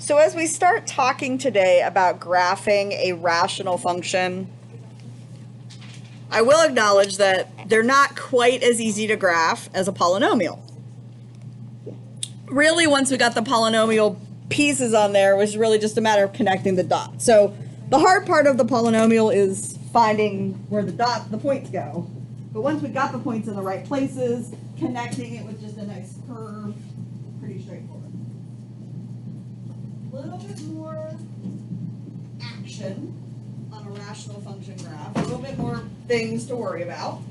So as we start talking today about graphing a rational function, I will acknowledge that they're not quite as easy to graph as a polynomial. Really, once we got the polynomial pieces on there, it was really just a matter of connecting the dots. So the hard part of the polynomial is finding where the points go. But once we got the points in the right places, connecting it with just a nice curve, pretty straightforward. A little bit more action on a rational function graph, a little bit more things to worry about.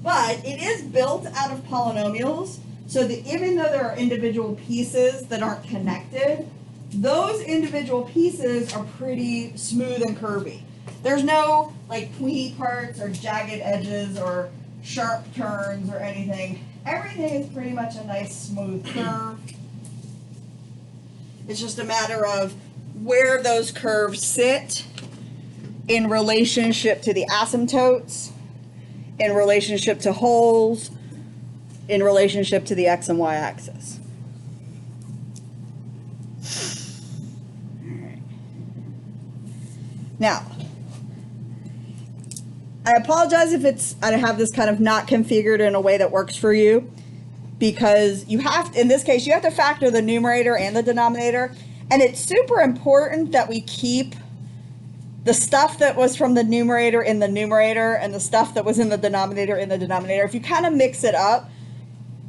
But it is built out of polynomials, so that even though there are individual pieces that aren't connected, those individual pieces are pretty smooth and curvy. There's no like pointy parts or jagged edges or sharp turns or anything. Everything is pretty much a nice smooth curve. It's just a matter of where those curves sit in relationship to the asymptotes, in relationship to holes, in relationship to the x and y axis. All right. Now, I apologize if I have this kind of not configured in a way that works for you, because you have to, in this case, you have to factor the numerator and the denominator, and it's super important that we keep the stuff that was from the numerator in the numerator and the stuff that was in the denominator in the denominator. If you kind of mix it up,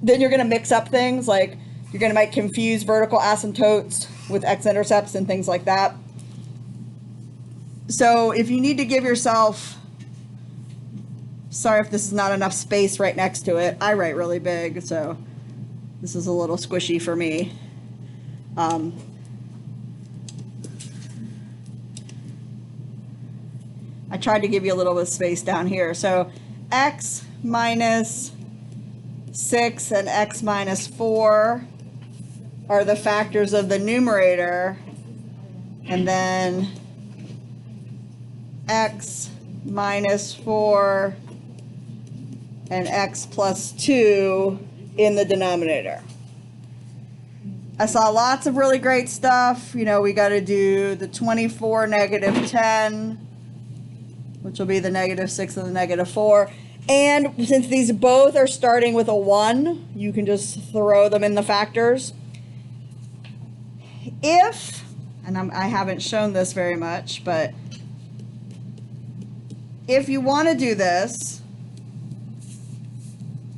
then you're going to mix up things, like you're going to might confuse vertical asymptotes with x-intercepts and things like that. So if you need to give yourself, sorry if this is not enough space right next to it. I write really big, so this is a little squishy for me. I tried to give you a little bit of space down here. So x minus 6 and x minus 4 are the factors of the numerator, and then x minus 4 and x plus 2 in the denominator. I saw lots of really great stuff. You know, we got to do the 24 negative 10, which will be the negative 6 and the negative 4. And since these both are starting with a 1, you can just throw them in the factors. If, and I haven't shown this very much, but if you want to do this,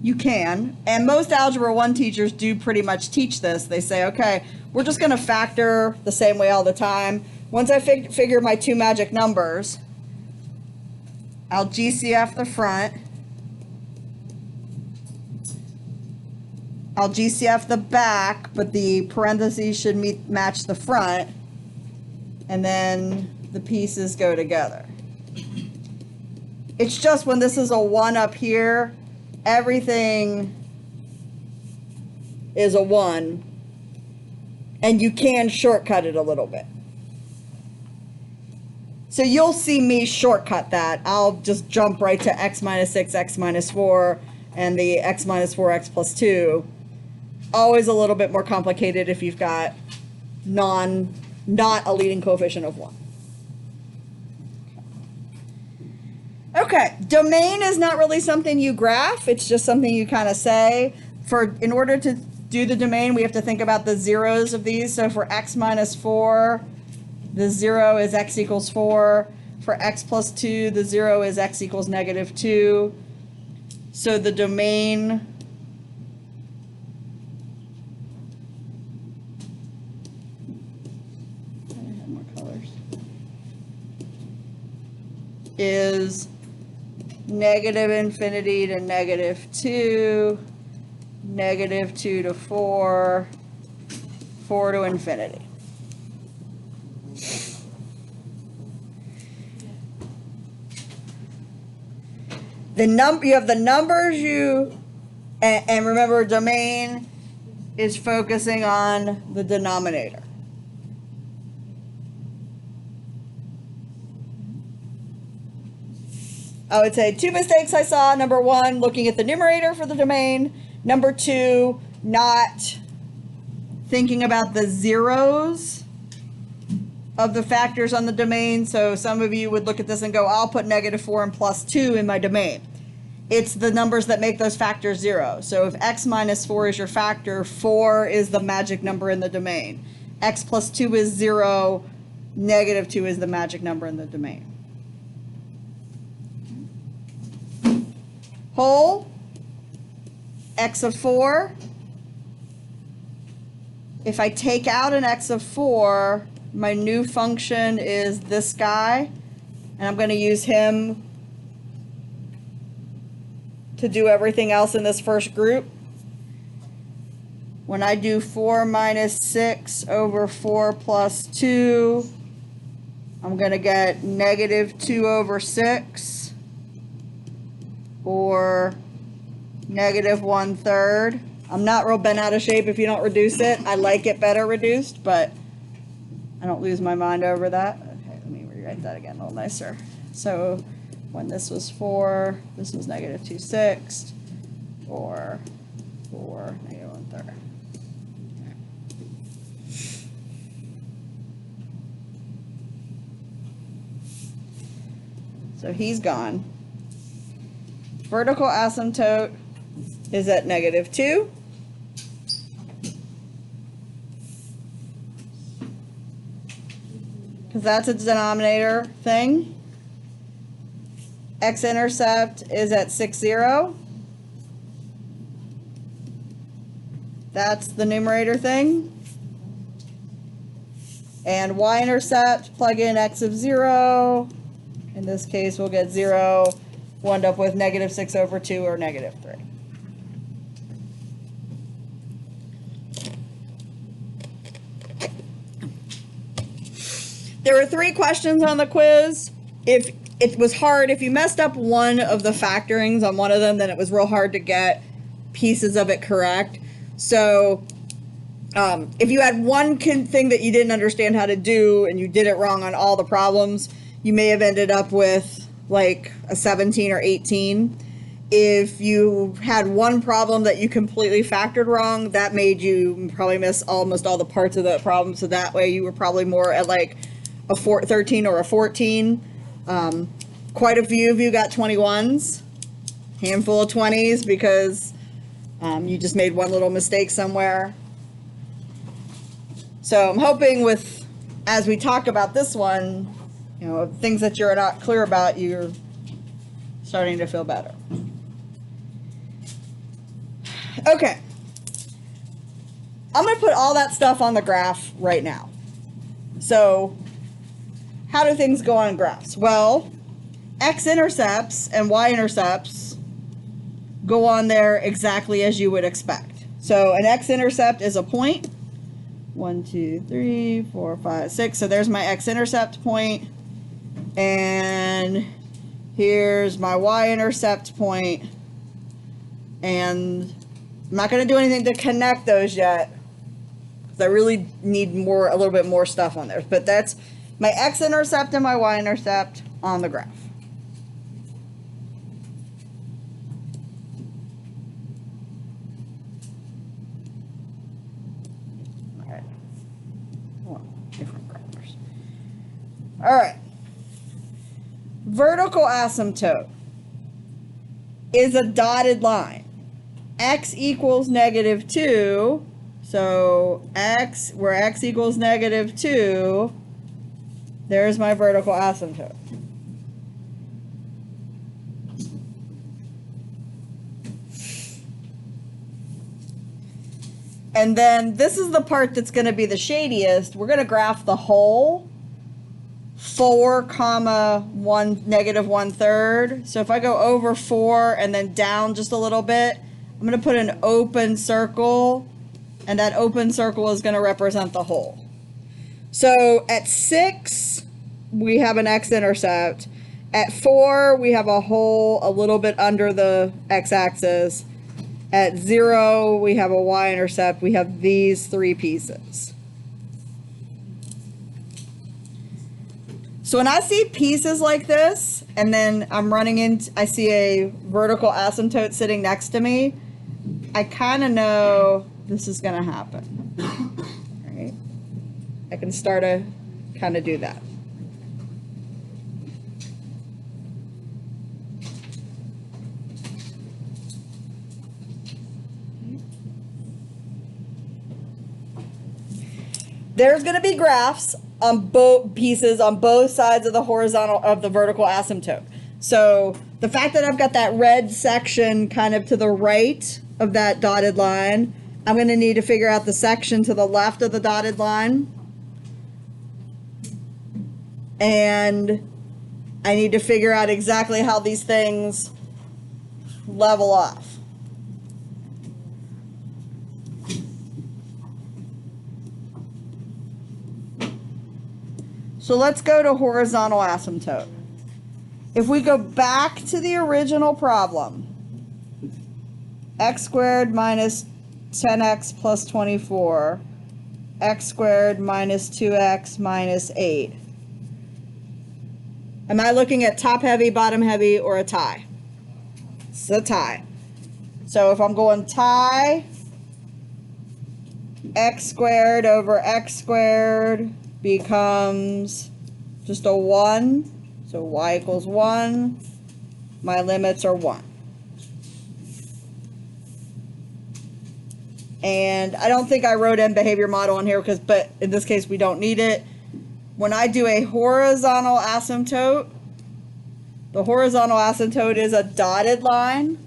you can. And most Algebra 1 teachers do pretty much teach this. They say, okay, we're just going to factor the same way all the time. Once I figure my two magic numbers, I'll GCF the front. I'll GCF the back, but the parentheses should match the front, and then the pieces go together. It's just when this is a 1 up here, everything is a 1, and you can shortcut it a little bit. So you'll see me shortcut that. I'll just jump right to x minus 6, x minus 4, and the x minus 4, x plus 2. Always a little bit more complicated if you've got not a leading coefficient of 1. Okay, domain is not really something you graph. It's just something you kind of say. In order to do the domain, we have to think about the zeros of these. So for x minus 4, the 0 is x equals 4. For x plus 2, the 0 is x equals negative 2. So the domain is negative infinity to negative 2, negative 2 to 4, 4 to infinity. You have the numbers and remember, domain is focusing on the denominator. I would say 2 mistakes I saw. Number 1, looking at the numerator for the domain. Number 2, not thinking about the zeros of the factors on the domain. So some of you would look at this and go, I'll put -4 and +2 in my domain. It's the numbers that make those factors 0. So if x minus 4 is your factor, 4 is the magic number in the domain. X plus 2 is 0, -2 is the magic number in the domain. Whole, x of 4. If I take out an x of 4, my new function is this guy, and I'm going to use him to do everything else in this first group. When I do 4 minus 6 over 4 plus 2, I'm going to get -2 over 6, or -1/3. I'm not real bent out of shape if you don't reduce it. I like it better reduced, but I don't lose my mind over that. Okay, let me rewrite that again a little nicer. So when this was 4, this was -2/6, or 4, -1/3. So he's gone. Vertical asymptote is at -2. Because that's a denominator thing. X-intercept is at 6, 0. That's the numerator thing. And y-intercept, plug in x of 0. In this case, we'll get 0. We'll end up with -6 over 2 or -3. There were 3 questions on the quiz. If it was hard, if you messed up one of the factorings on one of them, then it was real hard to get pieces of it correct. So if you had one thing that you didn't understand how to do and you did it wrong on all the problems, you may have ended up with like a 17 or 18. If you had one problem that you completely factored wrong, that made you probably miss almost all the parts of the problem. So that way you were probably more at like a 13 or a 14. Quite a few of you got 21s, handful of 20s because you just made one little mistake somewhere. So I'm hoping with, as we talk about this one, you know, things that you're not clear about, you're starting to feel better. Okay. I'm going to put all that stuff on the graph right now. So how do things go on graphs? Well, x-intercepts and y-intercepts go on there exactly as you would expect. So an x-intercept is a point. 1, 2, 3, 4, 5, 6. So there's my x-intercept point. And here's my y-intercept point. And I'm not going to do anything to connect those yet, because I really need more, a little bit more stuff on there. But that's my x-intercept and my y-intercept on the graph. All right. Oh, different colors. All right. Vertical asymptote is a dotted line. X equals -2. So x, where x equals -2, there's my vertical asymptote. And then this is the part that's going to be the shadiest. We're going to graph the whole 4, -1, -1/3. So if I go over 4 and then down just a little bit, I'm going to put an open circle, and that open circle is going to represent the whole. So at 6, we have an x-intercept. At 4, we have a hole a little bit under the x-axis. At 0, we have a y-intercept. We have these 3 pieces. So when I see pieces like this, and then I'm running into, I see a vertical asymptote sitting next to me, I kind of know this is going to happen. Right? I can start a kind of do that. There's going to be graphs on both pieces, on both sides of the horizontal, of the vertical asymptote. So the fact that I've got that red section kind of to the right of that dotted line, I'm going to need to figure out the section to the left of the dotted line. And I need to figure out exactly how these things level off. So let's go to horizontal asymptote. If we go back to the original problem, x squared minus 10x plus 24, x squared minus 2x minus 8. Am I looking at top heavy, bottom heavy, or a tie? It's a tie. So if I'm going tie, x squared over x squared becomes just a 1. So y equals 1. My limits are 1. And I don't think I wrote in behavior model in here but in this case we don't need it. When I do a horizontal asymptote, the horizontal asymptote is a dotted line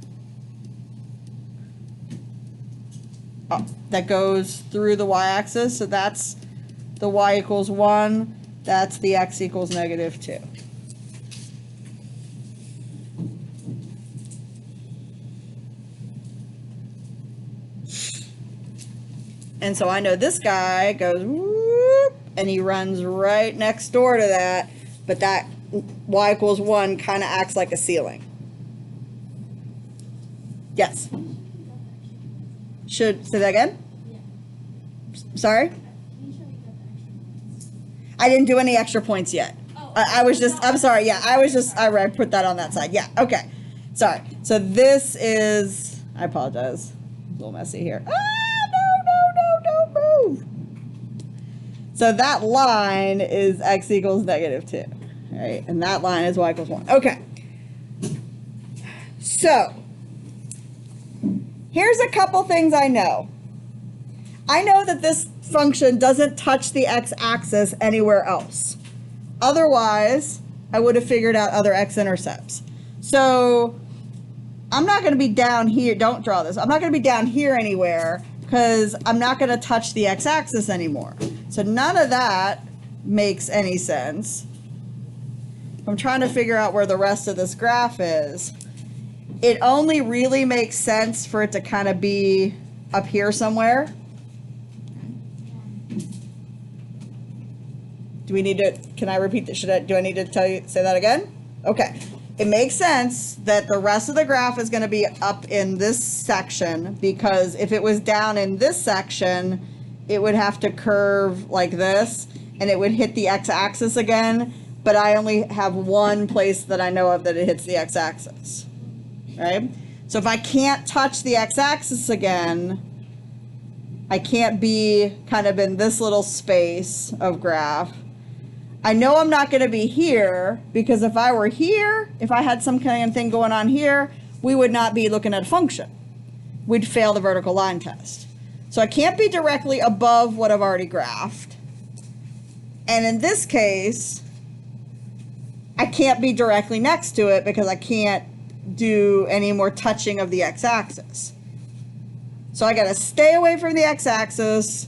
that goes through the y-axis. So that's the y equals 1. That's the x equals negative 2. And so I know this guy goes whoop, and he runs right next door to that, but that y equals 1 kind of acts like a ceiling. Yes? Should, say that again? Yeah. Sorry? I didn't do any extra points yet. Oh, I was just, I'm sorry, yeah, I put that on that side. Yeah, okay. Sorry. So this is, I apologize, a little messy here. Don't move. So that line is x equals negative 2, right? And that line is y equals 1. Okay. So here's a couple things I know. I know that this function doesn't touch the x-axis anywhere else. Otherwise, I would have figured out other x-intercepts. So I'm not going to be down here. Don't draw this. I'm not going to be down here anywhere because I'm not going to touch the x-axis anymore. So none of that makes any sense. I'm trying to figure out where the rest of this graph is. It only really makes sense for it to kind of be up here somewhere. Do we need to, can I repeat that? Do I need to say that again? Okay. It makes sense that the rest of the graph is going to be up in this section, because if it was down in this section, it would have to curve like this and it would hit the x-axis again, but I only have one place that I know of that it hits the x-axis, right? So if I can't touch the x-axis again, I can't be kind of in this little space of graph. I know I'm not going to be here, because if I were here, if I had some kind of thing going on here, we would not be looking at a function. We'd fail the vertical line test. So I can't be directly above what I've already graphed. And in this case, I can't be directly next to it because I can't do any more touching of the x-axis. So I got to stay away from the x-axis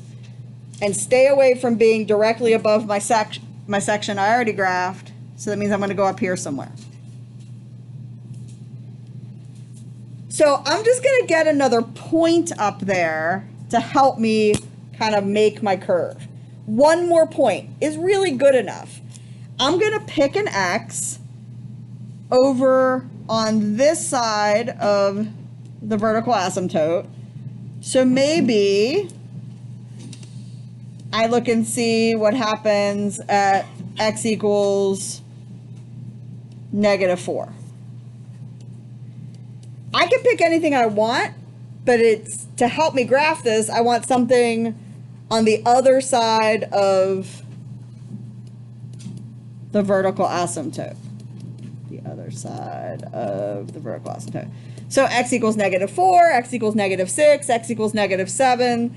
and stay away from being directly above my section I already graphed. So that means I'm going to go up here somewhere. So I'm just going to get another point up there to help me kind of make my curve. One more point is really good enough. I'm going to pick an x over on this side of the vertical asymptote. So maybe I look and see what happens at x equals negative 4. I can pick anything I want, but it's to help me graph this, I want something on the other side of the vertical asymptote. The other side of the vertical asymptote. So x equals -4, x equals -6, x equals -7.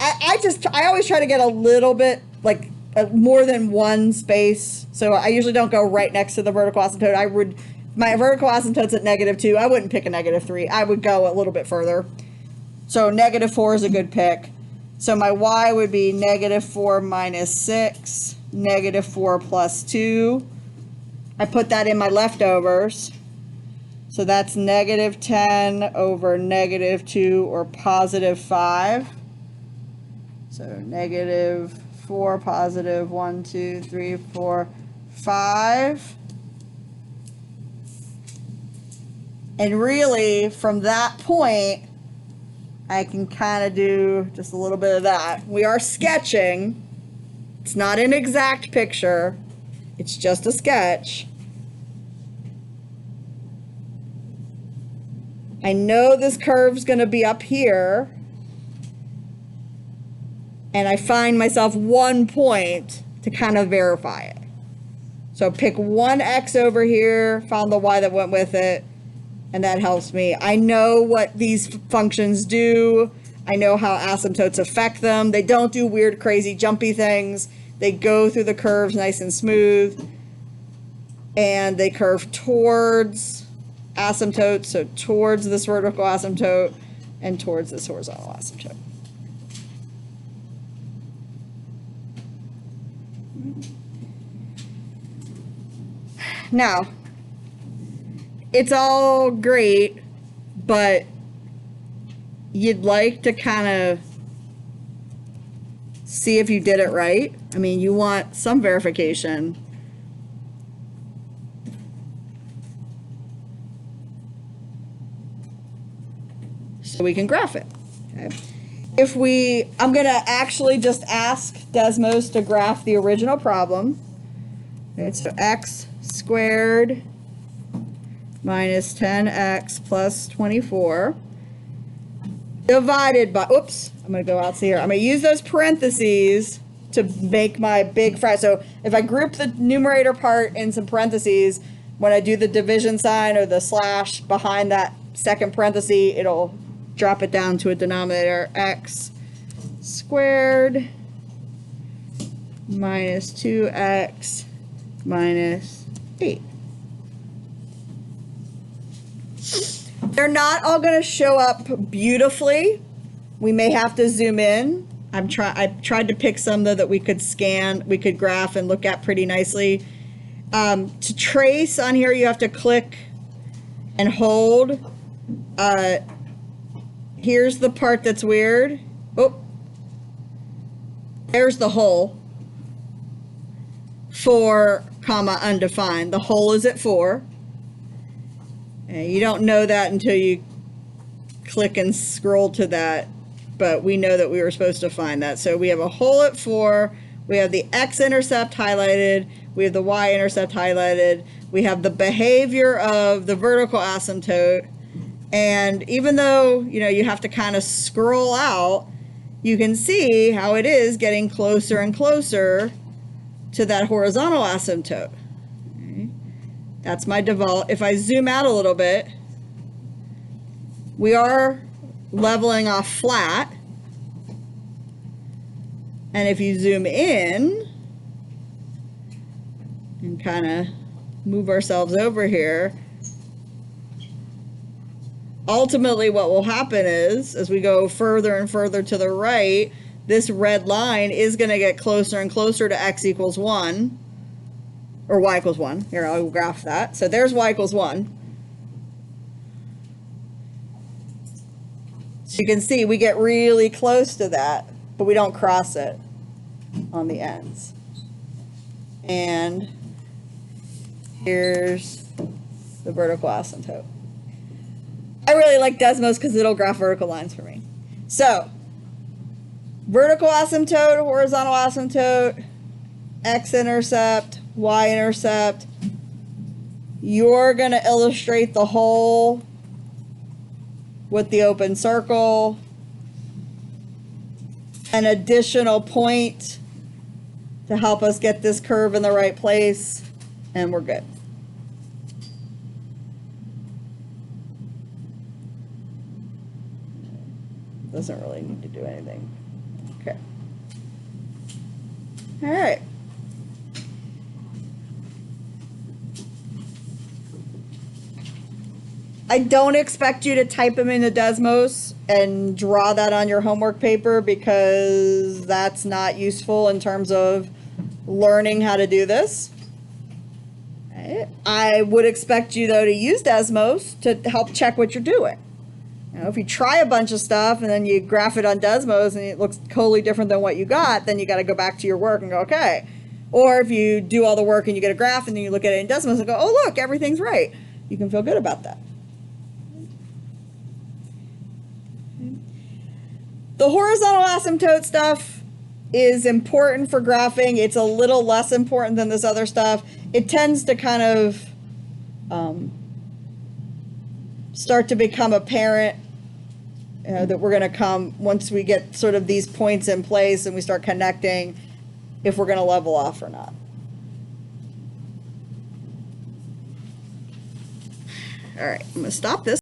I always try to get a little bit, like, more than one space. So I usually don't go right next to the vertical asymptote. My vertical asymptote's at -2. I wouldn't pick a -3. I would go a little bit further. So -4 is a good pick. So my y would be -4 minus 6, -4 plus 2. I put that in my leftovers. So that's -10 over -2 or +5. So -4, positive 1, 2, 3, 4, 5. And really, from that point, I can kind of do just a little bit of that. We are sketching. It's not an exact picture. It's just a sketch. I know this curve's going to be up here. And I find myself one point to kind of verify it. So pick one x over here, found the y that went with it, and that helps me. I know what these functions do. I know how asymptotes affect them. They don't do weird, crazy, jumpy things. They go through the curves nice and smooth. And they curve towards asymptotes, so towards this vertical asymptote and towards this horizontal asymptote. Now, it's all great, but you'd like to kind of see if you did it right. I mean, you want some verification. So we can graph it. Okay. I'm going to actually just ask Desmos to graph the original problem. Okay, so x squared minus 10x plus 24 divided by, oops, I'm going to go out to here. I'm going to use those parentheses to make my big fraction. So if I group the numerator part in some parentheses, when I do the division sign or the slash behind that second parenthesis, it'll drop it down to a denominator, x squared minus 2x minus 8. They're not all going to show up beautifully. We may have to zoom in. I tried to pick some though that we could scan, we could graph and look at pretty nicely. To trace on here, you have to click and hold. Here's the part that's weird. Oh, there's the hole. 4, comma, undefined. The hole is at 4. And you don't know that until you click and scroll to that, but we know that we were supposed to find that. So we have a hole at 4. We have the x-intercept highlighted. We have the y-intercept highlighted. We have the behavior of the vertical asymptote. And even though, you have to kind of scroll out, you can see how it is getting closer and closer to that horizontal asymptote. Okay. That's my default. If I zoom out a little bit, we are leveling off flat. And if you zoom in and kind of move ourselves over here, ultimately what will happen is, as we go further and further to the right, this red line is going to get closer and closer to x equals 1, or y equals 1. Here, I'll graph that. So there's y equals 1. So you can see we get really close to that, but we don't cross it on the ends. And here's the vertical asymptote. I really like Desmos because it'll graph vertical lines for me. So, vertical asymptote, horizontal asymptote, x-intercept, y-intercept. You're going to illustrate the whole with the open circle. An additional point to help us get this curve in the right place, and we're good. Doesn't really need to do anything. Okay. All right. I don't expect you to type them into Desmos and draw that on your homework paper, because that's not useful in terms of learning how to do this. Okay. I would expect you, though, to use Desmos to help check what you're doing. You know, if you try a bunch of stuff and then you graph it on Desmos and it looks totally different than what you got, then you got to go back to your work and go, okay. Or if you do all the work and you get a graph and then you look at it in Desmos and go, oh, look, everything's right. You can feel good about that. The horizontal asymptote stuff is important for graphing. It's a little less important than this other stuff. It tends to kind of start to become apparent that we're going to come, once we get sort of these points in place and we start connecting, if we're going to level off or not. All right, I'm going to stop this.